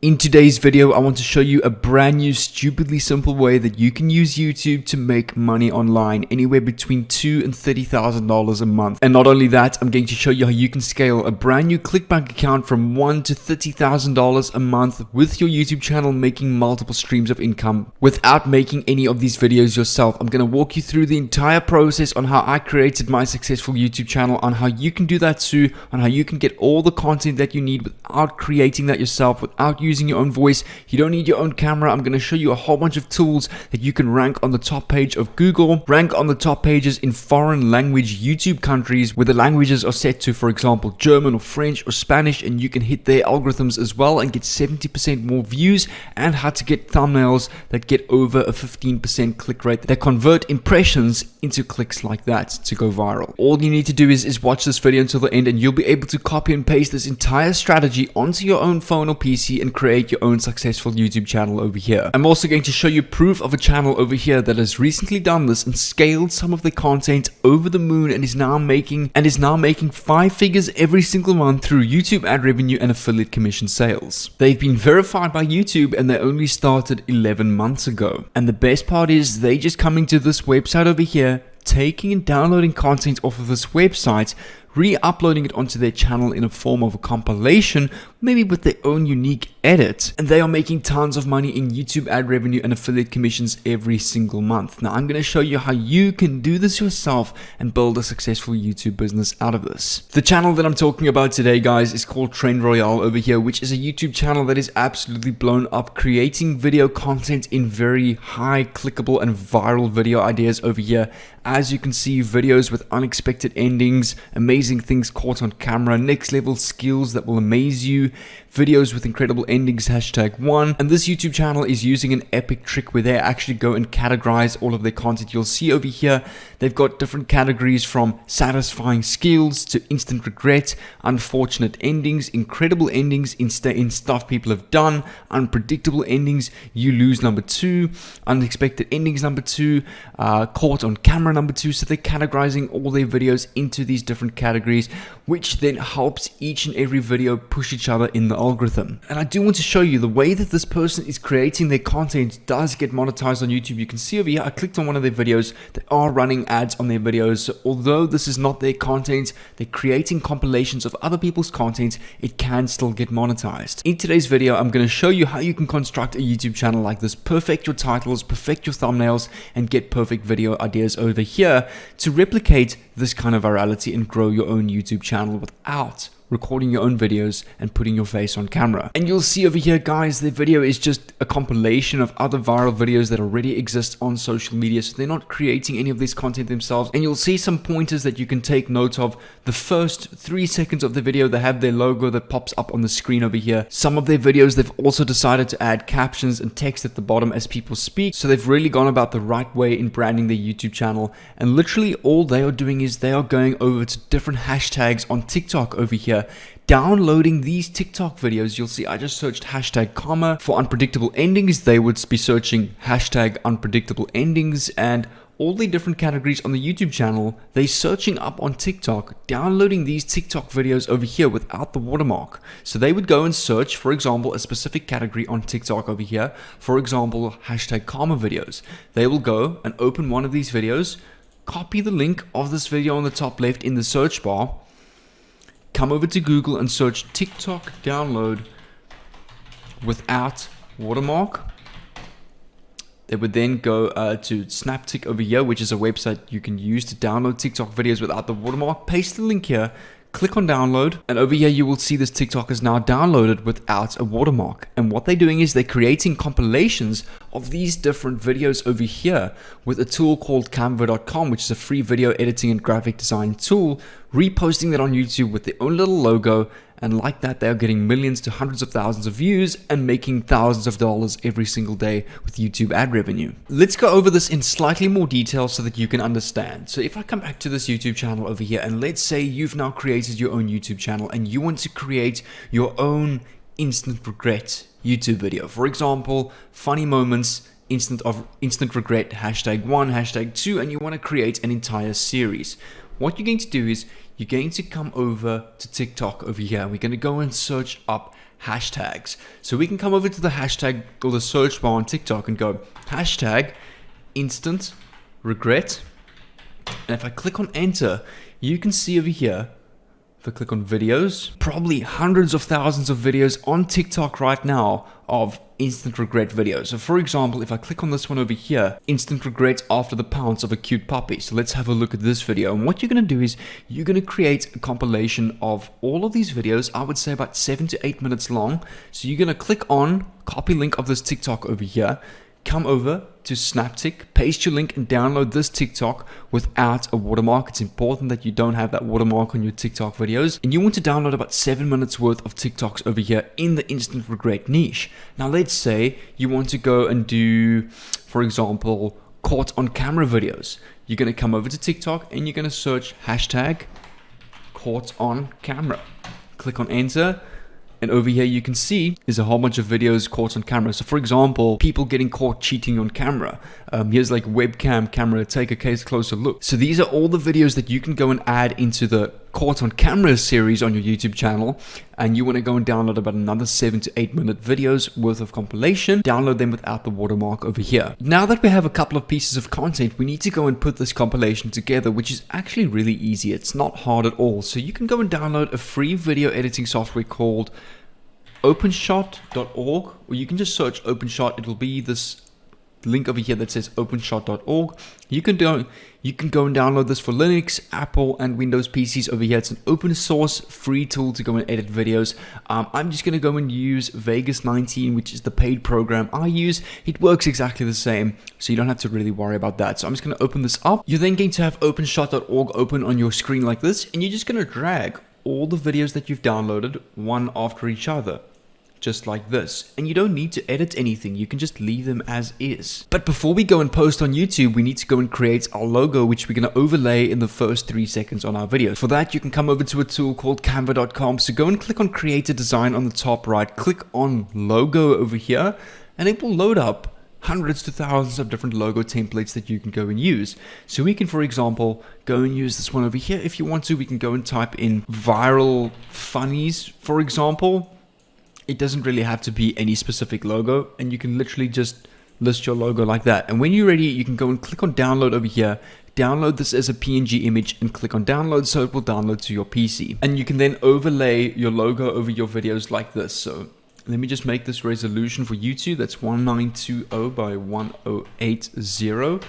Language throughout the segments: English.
In today's video, I want to show you a brand new, stupidly simple way that you can use YouTube to make money online, anywhere between $2,000 and $30,000 a month. And not only that, I'm going to show you how you can scale a brand new ClickBank account from $1,000 to $30,000 a month with your YouTube channel, making multiple streams of income without making any of these videos yourself. I'm going to walk you through the entire process on how I created my successful YouTube channel, on how you can do that too, on how you can get all the content that you need without creating that yourself, without using your own voice. You don't need your own camera. I'm going to show you a whole bunch of tools that you can rank on the top page of Google, rank on the top pages in foreign language YouTube countries where the languages are set to, for example, German or French or Spanish, and you can hit their algorithms as well and get 70% more views, and how to get thumbnails that get over a 15% click rate that convert impressions into clicks like that to go viral. All you need to do is watch this video until the end, and you'll be able to copy and paste this entire strategy onto your own phone or PC and create your own successful YouTube channel over here. I'm also going to show you proof of a channel over here that has recently done this and scaled some of the content over the moon and is now making 5 figures every single month through YouTube ad revenue and affiliate commission sales. They've been verified by YouTube and they only started 11 months ago. And the best part is they just coming to this website over here, taking and downloading content off of this website, re-uploading it onto their channel in a form of a compilation, maybe with their own unique edit, and they are making tons of money in YouTube ad revenue and affiliate commissions every single month. Now I'm going to show you how you can do this yourself and build a successful YouTube business out of this. The channel that I'm talking about today, guys, is called Trend Royale over here, which is a YouTube channel that is absolutely blown up, creating video content in very high clickable and viral video ideas over here. As you can see, videos with unexpected endings, amazing things caught on camera, next level skills that will amaze you, videos with incredible endings, #1. And this YouTube channel is using an epic trick where they actually go and categorize all of their content. You'll see over here, they've got different categories from satisfying skills to instant regret, unfortunate endings, incredible endings in stuff people have done, unpredictable endings, you lose #2, unexpected endings #2, caught on camera #2. So they're categorizing all their videos into these different categories, which then helps each and every video push each other in the algorithm. And I do want to show you the way that this person is creating their content does get monetized on YouTube. You can see over here, I clicked on one of their videos. They are running ads on their videos. So although this is not their content, they're creating compilations of other people's content, it can still get monetized. In today's video, I'm going to show you how you can construct a YouTube channel like this, perfect your titles, perfect your thumbnails, and get perfect video ideas over here to replicate this kind of virality and grow your own YouTube channel without recording your own videos and putting your face on camera. And you'll see over here, guys, the video is just a compilation of other viral videos that already exist on social media, so they're not creating any of this content themselves. And you'll see some pointers that you can take note of. The first 3 seconds of the video, they have their logo that pops up on the screen over here. Some of their videos, they've also decided to add captions and text at the bottom as people speak, so they've really gone about the right way in branding their YouTube channel. And literally all they are doing is they are going over to different hashtags on TikTok over here, downloading these TikTok videos. You'll see I just searched #comma for unpredictable endings. They would be searching #unpredictable endings, and all the different categories on the YouTube channel, they're searching up on TikTok, downloading these TikTok videos over here without the watermark. So they would go and search, for example, a specific category on TikTok over here, for example, #comma videos. They will go and open one of these videos, copy the link of this video on the top left in the search bar, come over to Google and search TikTok download without watermark. They would then go to Snaptic over here, which is a website you can use to download TikTok videos without the watermark. Paste the link here, click on download, and over here you will see this TikTok is now downloaded without a watermark. And what they're doing is they're creating compilations of these different videos over here with a tool called canva.com, which is a free video editing and graphic design tool, reposting that on YouTube with their own little logo. And like that, they are getting millions to hundreds of thousands of views and making thousands of dollars every single day with YouTube ad revenue. Let's go over this in slightly more detail so that you can understand. So if I come back to this YouTube channel over here, and let's say you've now created your own YouTube channel and you want to create your own instant regret YouTube video. For example, funny moments, instant regret, #1, #2, and you want to create an entire series. What you're going to do is you're going to come over to TikTok over here. We're going to go and search up hashtags. So we can come over to the hashtag or the search bar on TikTok and go hashtag instant regret. And if I click on enter, you can see over here, if I click on videos, probably hundreds of thousands of videos on TikTok right now of instant regret videos. So for example, if I click on this one over here, instant regret after the pounce of a cute puppy. So let's have a look at this video. And what you're going to do is you're going to create a compilation of all of these videos. I would say about 7 to 8 minutes long. So you're going to click on copy link of this TikTok over here. Come over to Snaptic, paste your link and download this TikTok without a watermark. It's important that you don't have that watermark on your TikTok videos. And you want to download about 7 minutes worth of TikToks over here in the instant regret niche. Now let's say you want to go and do, for example, caught on camera videos. You're going to come over to TikTok and you're going to search hashtag caught on camera. Click on enter. And over here you can see there's a whole bunch of videos caught on camera. So for example, people getting caught cheating on camera. Here's like webcam camera, take a closer look. So these are all the videos that you can go and add into the caught on camera series on your YouTube channel. And you want to go and download about another 7 to 8 minute videos worth of compilation. Download them without the watermark over here. Now that we have a couple of pieces of content, we need to go and put this compilation together, which is actually really easy. It's not hard at all. So you can go and download a free video editing software called Openshot.org, or you can just search Openshot. It will be this link over here that says Openshot.org. You can go and download this for Linux, Apple, and Windows PCs over here. It's an open source free tool to go and edit videos. I'm just going to go and use Vegas 19, which is the paid program I use. It works exactly the same, so you don't have to really worry about that. So I'm just going to open this up. You're then going to have Openshot.org open on your screen like this, and you're just going to drag all the videos that you've downloaded one after each other, just like this. And you don't need to edit anything, you can just leave them as is. But before we go and post on YouTube, we need to go and create our logo, which we're going to overlay in the first 3 seconds on our video. For that, you can come over to a tool called canva.com. So go and click on create a design on the top right, click on logo over here, and it will load up hundreds to thousands of different logo templates that you can go and use. So we can, for example, go and use this one over here. If you want to, we can go and type in viral funnies, for example. It doesn't really have to be any specific logo, and you can literally just list your logo like that. And when you're ready, you can go and click on download over here, download this as a PNG image and click on download, so it will download to your PC. And you can then overlay your logo over your videos like this. So let me just make this resolution for YouTube. That's 1920 by 1080.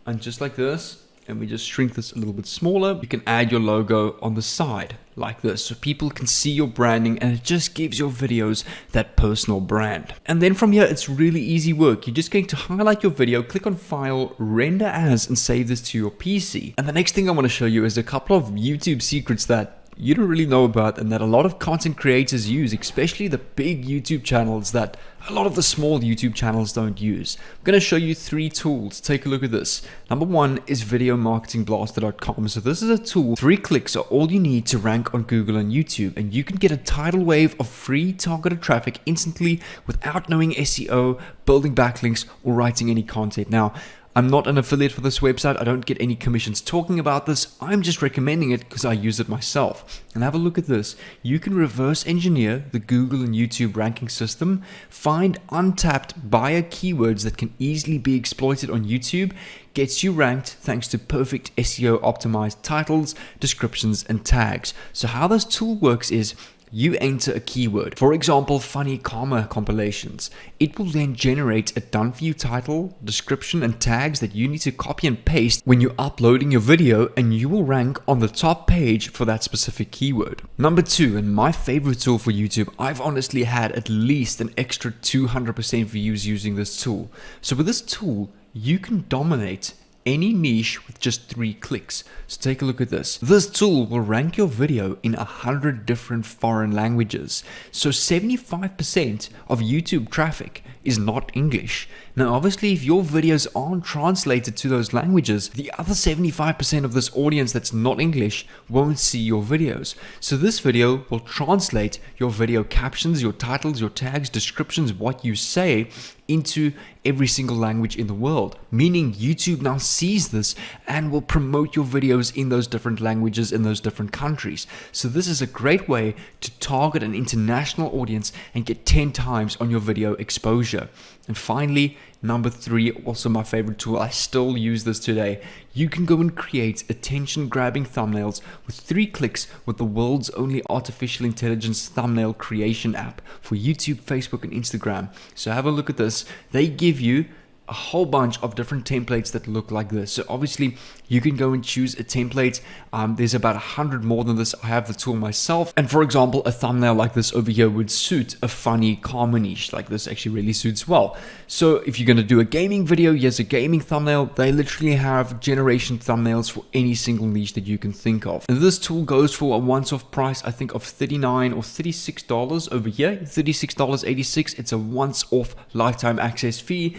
And just like this, and we just shrink this a little bit smaller, you can add your logo on the side like this, so people can see your branding, and it just gives your videos that personal brand. And then from here, it's really easy work. You're just going to highlight your video, click on file, render as, and save this to your PC. And the next thing I want to show you is a couple of YouTube secrets that you don't really know about, and that a lot of content creators use, especially the big YouTube channels that a lot of the small YouTube channels don't use. I'm going to show you 3 tools. Take a look at this. Number 1 is Videomarketingblaster.com. So this is a tool. 3 clicks are all you need to rank on Google and YouTube, and you can get a tidal wave of free targeted traffic instantly without knowing SEO, building backlinks, or writing any content. Now, I'm not an affiliate for this website. I don't get any commissions talking about this. I'm just recommending it because I use it myself. And have a look at this. You can reverse engineer the Google and YouTube ranking system, find untapped buyer keywords that can easily be exploited on YouTube, gets you ranked thanks to perfect SEO optimized titles, descriptions, and tags. So how this tool works is you enter a keyword, for example, funny karma compilations. It will then generate a done for you title, description, and tags that you need to copy and paste when you're uploading your video, and you will rank on the top page for that specific keyword. Number 2, and my favorite tool for YouTube, I've honestly had at least an extra 200% views using this tool. So with this tool, you can dominate any niche with just 3 clicks. So take a look at this. This tool will rank your video in 100 different foreign languages. So 75% of YouTube traffic is not English. Now, obviously, if your videos aren't translated to those languages, the other 75% of this audience that's not English won't see your videos. So this video will translate your video captions, your titles, your tags, descriptions, what you say into every single language in the world, meaning YouTube now sees this and will promote your videos in those different languages in those different countries. So this is a great way to target an international audience and get 10 times on your video exposure. And finally, number 3, also my favorite tool, I still use this today. You can go and create attention-grabbing thumbnails with 3 clicks with the world's only artificial intelligence thumbnail creation app for YouTube, Facebook, and Instagram. So have a look at this. They give you a whole bunch of different templates that look like this. So obviously you can go and choose a template. There's about 100 more than this. I have the tool myself. And for example, a thumbnail like this over here would suit a funny karma niche. Like this actually really suits well. So if you're going to do a gaming video, here's a gaming thumbnail. They literally have generation thumbnails for any single niche that you can think of. And this tool goes for a once-off price, I think of $39 or $36 over here, $36.86. It's a once-off lifetime access fee.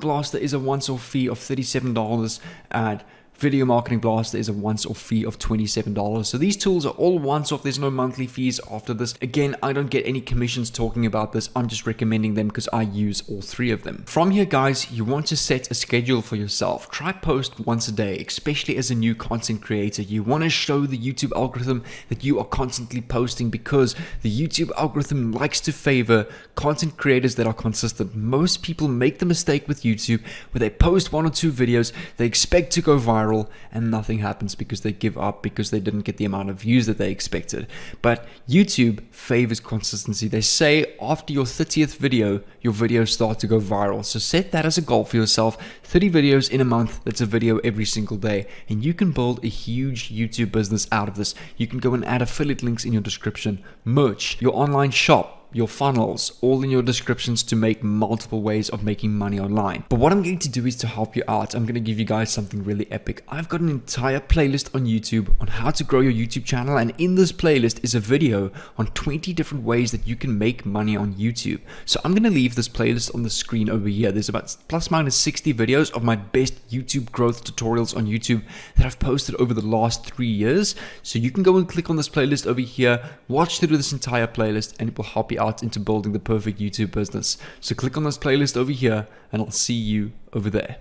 Videomarketingblaster is a once-off fee of $37, and Videomarketingblaster is a once-off fee of $27. So these tools are all once-off. There's no monthly fees after this. Again, I don't get any commissions talking about this. I'm just recommending them because I use all 3 of them. From here, guys, you want to set a schedule for yourself. Try post once a day, especially as a new content creator. You want to show the YouTube algorithm that you are constantly posting, because the YouTube algorithm likes to favor content creators that are consistent. Most people make the mistake with YouTube where they post 1 or 2 videos, they expect to go viral, and nothing happens because they give up because they didn't get the amount of views that they expected. But YouTube favors consistency. They say after your 30th video, your videos start to go viral. So set that as a goal for yourself. 30 videos in a month, that's a video every single day. And you can build a huge YouTube business out of this. You can go and add affiliate links in your description, merch, your online shop, your funnels, all in your descriptions to make multiple ways of making money online. But what I'm going to do is to help you out. I'm going to give you guys something really epic. I've got an entire playlist on YouTube on how to grow your YouTube channel, and in this playlist is a video on 20 different ways that you can make money on YouTube. So I'm going to leave this playlist on the screen over here. There's about plus minus 60 videos of my best YouTube growth tutorials on YouTube that I've posted over the last 3 years. So you can go and click on this playlist over here, watch through this entire playlist, and it will help you out into building the perfect YouTube business. So click on this playlist over here and I'll see you over there.